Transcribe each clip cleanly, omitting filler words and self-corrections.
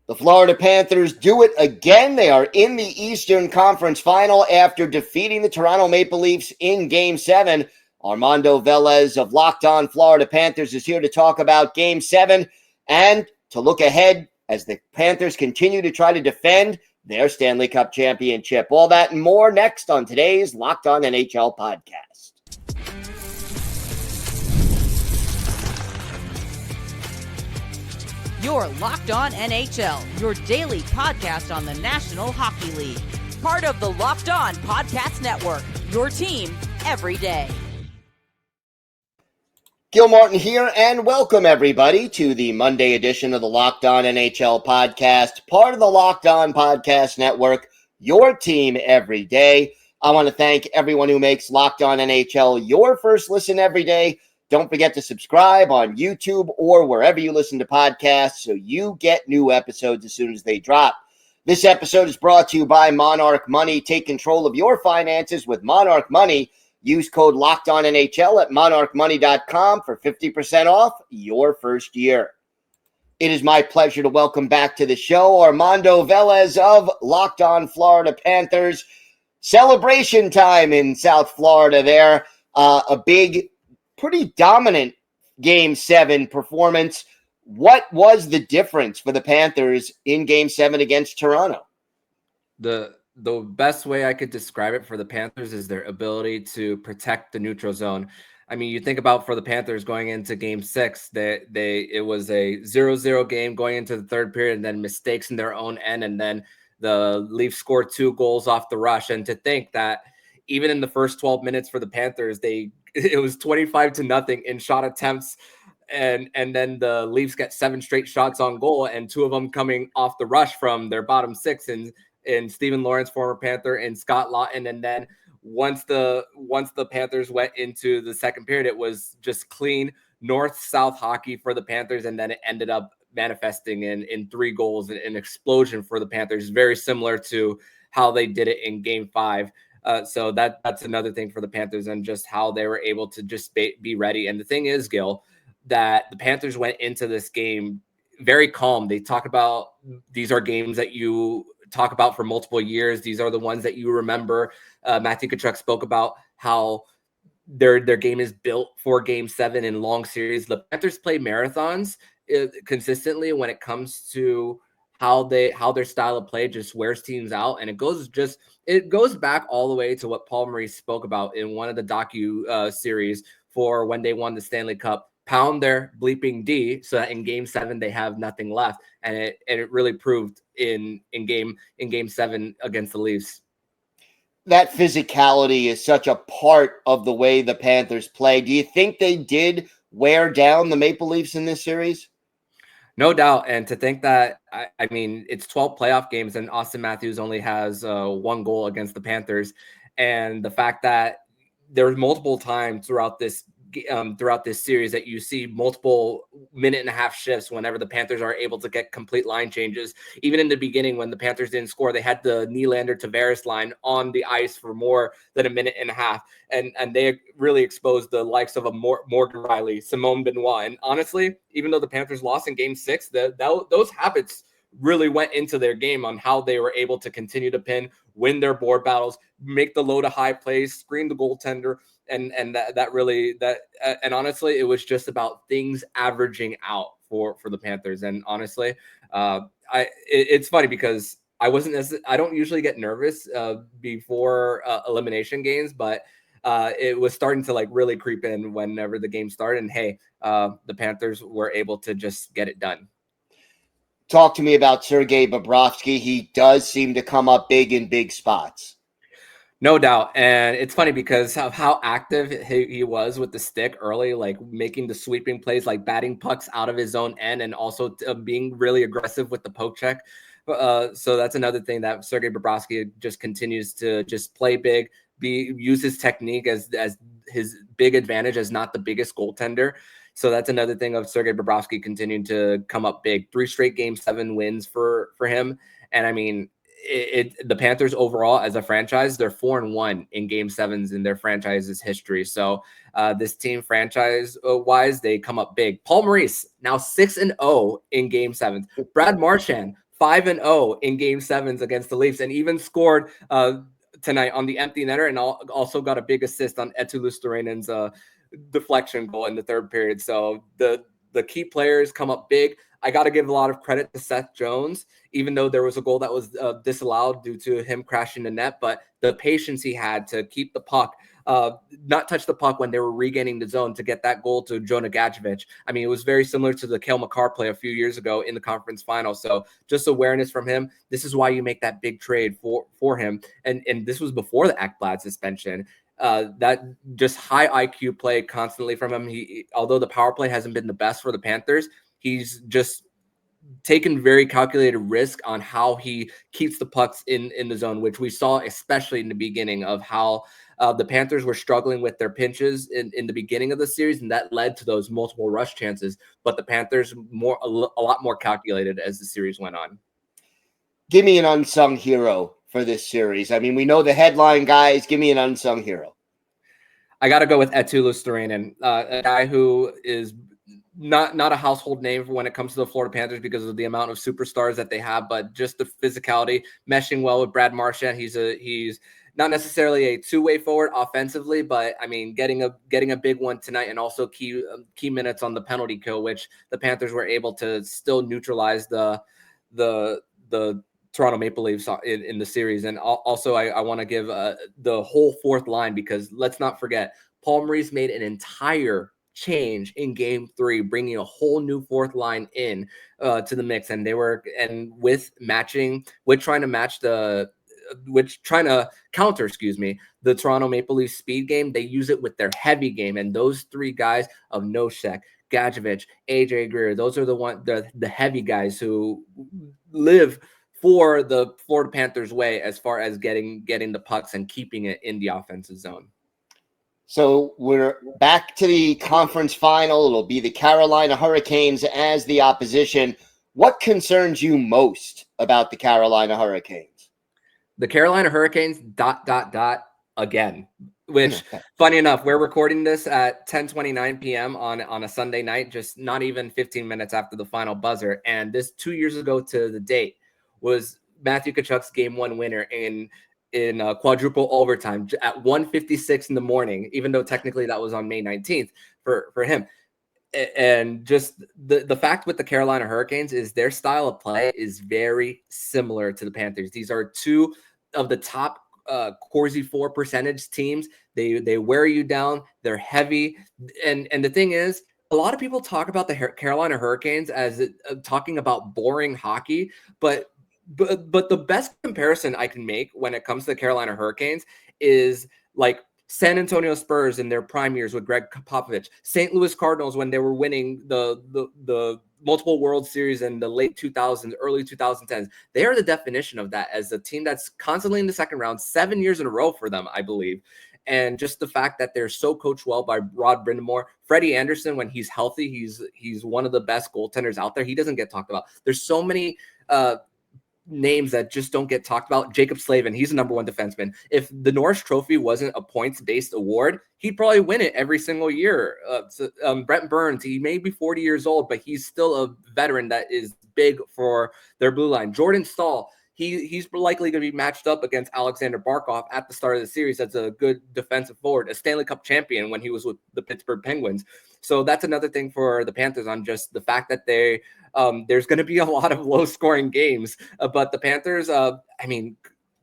The Florida Panthers do it again. They are in the Eastern Conference Final after defeating the Toronto Maple Leafs in Game 7. Armando Velez of Locked On Florida Panthers is here to talk about Game 7 and to look ahead as the Panthers continue to try to defend their Stanley Cup championship. All that and more next on today's Locked On NHL podcast. You're Locked On NHL, your daily podcast on the National Hockey League. Part of the Locked On Podcast Network, your team every day. Gil Martin here, and welcome everybody to the Monday edition of the Locked On NHL podcast, part of the Locked On Podcast Network, your team every day. I want to thank everyone who makes Locked On NHL your first listen every day. Don't forget to subscribe on YouTube or wherever you listen to podcasts so you get new episodes as soon as they drop. This episode is brought to you by Monarch Money. Take control of your finances with Monarch Money. Use code LOCKEDONNHL at monarchmoney.com for 50% off your first year. It is my pleasure to welcome back to the show Armando Velez of Locked On Florida Panthers. Celebration time in South Florida there. A big, pretty dominant Game 7 performance. What was the difference for the Panthers in Game 7 against Toronto? The best way I could describe it for the Panthers is their ability to protect the neutral zone. I mean, you think about for the Panthers going into Game 6, it was a 0-0 game going into the third period, and then mistakes in their own end, and then the Leafs scored 2 goals off the rush. And to think that even in the first 12 minutes for the Panthers, it was 25-0 in shot attempts, and then the Leafs get 7 straight shots on goal, and 2 of them coming off the rush from their bottom 6, and Stephen Lawrence, former Panther, and Scott Laughton. And then once the Panthers went into the second period, it was just clean north-south hockey for the Panthers, and then it ended up manifesting in 3 goals, an explosion for the Panthers, very similar to how they did it in Game 5. So that's another thing for the Panthers and just how they were able to just be ready. And the thing is, Gil, that the Panthers went into this game very calm. They talk about these are games that you talk about for multiple years. These are the ones that you remember. Matthew Tkachuk spoke about how their game is built for Game 7 in long series. The Panthers play marathons consistently when it comes to how their style of play just wears teams out. And it goes back all the way to what Paul Maurice spoke about in one of the docu series for when they won the Stanley Cup. Pound their bleeping D so that in Game 7 they have nothing left, and it really proved in Game 7 against the Leafs. That physicality is such a part of the way the Panthers play. Do you think they did wear down the Maple Leafs in this series? No doubt. And to think that, I mean, it's 12 playoff games and Austin Matthews only has 1 goal against the Panthers. And the fact that there were multiple times throughout this series that you see multiple minute-and-a-half shifts whenever the Panthers are able to get complete line changes. Even in the beginning, when the Panthers didn't score, they had the Nylander-Tavares line on the ice for more than a minute and a half. And they really exposed the likes of a Morgan Riley, Simone Benoit. And honestly, even though the Panthers lost in Game 6, those habits really went into their game on how they were able to continue to win their board battles, make the low to high plays, screen the goaltender. And honestly, it was just about things averaging out for the Panthers. And honestly, it's funny because I don't usually get nervous before elimination games, but it was starting to like really creep in whenever the game started. And hey, the Panthers were able to just get it done. Talk to me about Sergei Bobrovsky. He does seem to come up big in big spots. No doubt. And it's funny because of how active he was with the stick early, like making the sweeping plays, like batting pucks out of his own end, and also being really aggressive with the poke check. So that's another thing that Sergei Bobrovsky just continues to just play big, use his technique as his big advantage as not the biggest goaltender. So that's another thing of Sergei Bobrovsky continuing to come up big. 3 straight Game 7 wins for him. And I mean, the Panthers overall as a franchise, they're 4-1 in Game 7s in their franchise's history. So this team franchise wise, they come up big. Paul Maurice now 6-0 in Game 7. Brad Marchand 5-0 in Game 7s against the Leafs, and even scored tonight on the empty netter, and also got a big assist on Eetu Luostarinen's deflection goal in the third period. So the key players come up big. I got to give a lot of credit to Seth Jones, even though there was a goal that was disallowed due to him crashing the net, but the patience he had to keep the puck, not touch the puck when they were regaining the zone to get that goal to Jonah Gadjevich. I mean, it was very similar to the Cale Makar play a few years ago in the conference final. So just awareness from him. This is why you make that big trade for him. And this was before the Ekblad suspension. That just high IQ play constantly from him. Although the power play hasn't been the best for the Panthers, he's just taken very calculated risk on how he keeps the pucks in the zone, which we saw especially in the beginning of how the Panthers were struggling with their pinches in the beginning of the series, and that led to those multiple rush chances. But the Panthers a lot more calculated as the series went on. Give me an unsung hero for this series. I mean, we know the headline guys. Give me an unsung hero. I got to go with Eetu Luostarinen, a guy who is not a household name when it comes to the Florida Panthers because of the amount of superstars that they have, but just the physicality, meshing well with Brad Marchand. He's not necessarily a two-way forward offensively, but I mean, getting a big one tonight, and also key minutes on the penalty kill, which the Panthers were able to still neutralize the Toronto Maple Leafs in the series. And also I want to give the whole fourth line, because let's not forget, Paul Maurice made an entire change in Game 3, bringing a whole new fourth line in to the mix, and trying to counter the Toronto Maple Leafs speed game. They use it with their heavy game, and those three guys of Nosek, Gadjevich, AJ Greer, those are the heavy guys who live for the Florida Panthers way as far as getting the pucks and keeping it in the offensive zone. So we're back to the conference final. It'll be the Carolina Hurricanes as the opposition. What concerns you most about the Carolina Hurricanes? The Carolina Hurricanes ... again, which funny enough, we're recording this at 10:29 p.m. on a Sunday night, just not even 15 minutes after the final buzzer. And this 2 years ago to the date was Matthew Tkachuk's Game 1 winner in quadruple overtime at 1:56 in the morning, even though technically that was on May 19th for him. And just the fact with the Carolina Hurricanes is their style of play is very similar to the Panthers. These are two of the top Corsi 4 percentage teams. They wear you down. They're heavy. And the thing is, a lot of people talk about the Carolina Hurricanes as talking about boring hockey, but the best comparison I can make when it comes to the Carolina Hurricanes is like San Antonio Spurs in their prime years with Greg Popovich, St. Louis Cardinals when they were winning the multiple World Series in the late 2000s, early 2010s. They are the definition of that, as a team that's constantly in the second round, 7 years in a row for them, I believe. And just the fact that they're so coached well by Rod Brind'Amour. Freddie Anderson, when he's healthy, he's one of the best goaltenders out there. He doesn't get talked about. There's so many names that just don't get talked about. Jacob Slavin, he's a number one defenseman. If the Norris Trophy wasn't a points-based award, he'd probably win it every single year. Brent Burns, he may be 40 years old, but he's still a veteran that is big for their blue line. Jordan Staal, he's likely going to be matched up against Alexander Barkov at the start of the series. That's a good defensive forward, a Stanley Cup champion when he was with the Pittsburgh Penguins. So that's another thing for the Panthers, on just the fact that there's going to be a lot of low-scoring games. But the Panthers,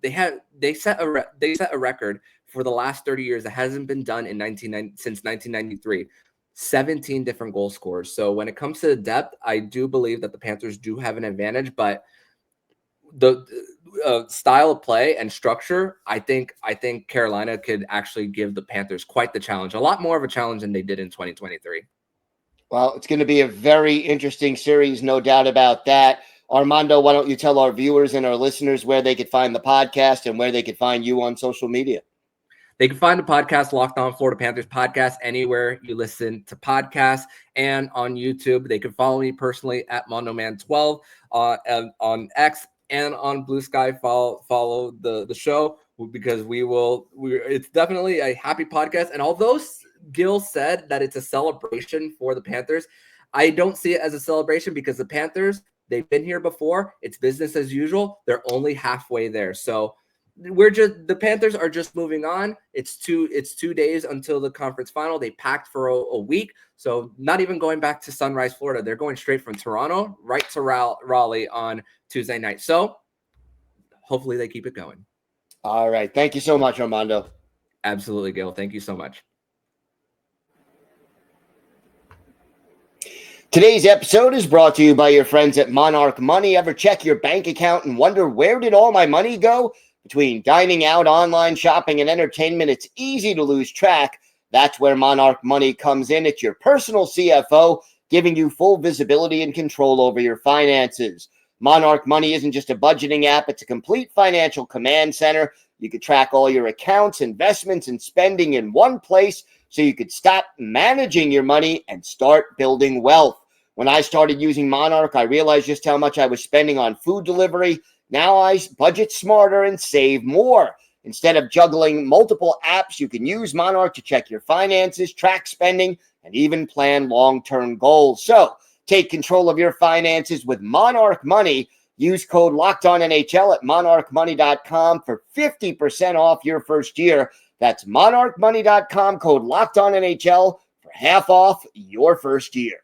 they set a record for the last 30 years that hasn't been done since 1993. 17 different goal scorers. So when it comes to the depth, I do believe that the Panthers do have an advantage, but the style of play and structure, I think Carolina could actually give the Panthers quite the challenge, a lot more of a challenge than they did in 2023. Well, it's going to be a very interesting series, no doubt about that. Armando, why don't you tell our viewers and our listeners where they could find the podcast and where they could find you on social media? They can find the podcast, Locked On Florida Panthers podcast, anywhere you listen to podcasts, and on YouTube. They can follow me personally at MondoMan12 on X, and on Blue Sky. Follow the show, because it's definitely a happy podcast. And although Gil said that it's a celebration for the Panthers, I don't see it as a celebration, because the Panthers, They've been here before. It's business as usual. They're only halfway there. So the Panthers are just moving on. It's 2 days until the conference final. They packed for a week. So not even going back to Sunrise, Florida. They're going straight from Toronto right to Raleigh on Tuesday night. So hopefully they keep it going. All right. Thank you so much, Armando. Absolutely, Gil. Thank you so much. Today's episode is brought to you by your friends at Monarch Money. Ever check your bank account and wonder, where did all my money go? Between dining out, online shopping, and entertainment, it's easy to lose track. That's where Monarch Money comes in. It's your personal CFO, giving you full visibility and control over your finances. Monarch Money isn't just a budgeting app. It's a complete financial command center. You could track all your accounts, investments, and spending in one place so you could stop managing your money and start building wealth. When I started using Monarch, I realized just how much I was spending on food delivery. Now I budget smarter and save more. Instead of juggling multiple apps, you can use Monarch to check your finances, track spending, and even plan long-term goals. So take control of your finances with Monarch Money. Use code LOCKEDONNHL at monarchmoney.com for 50% off your first year. That's monarchmoney.com, code LOCKEDONNHL for half off your first year.